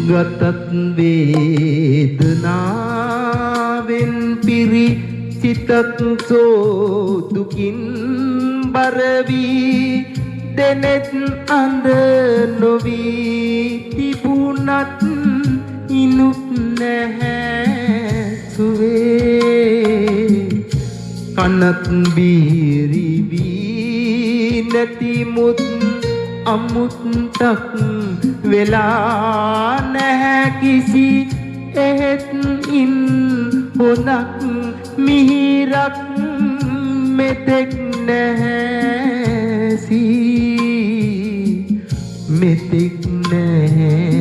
ගතත් වේදනාවෙන් පිරි සිතක් සෝදුකින් බරවී දෙනෙත් අඳ නොවී තිබුණත් ඉනුත් නැහැ සුවේ කනත් බීරිවී නැතිමුත් අමුත්තක් වෙලා නැහැ කිසි එහෙත් ඉන් හොඳක් මිහිරක් මෙතෙක් නැහැ සී මෙතෙක් නැහැ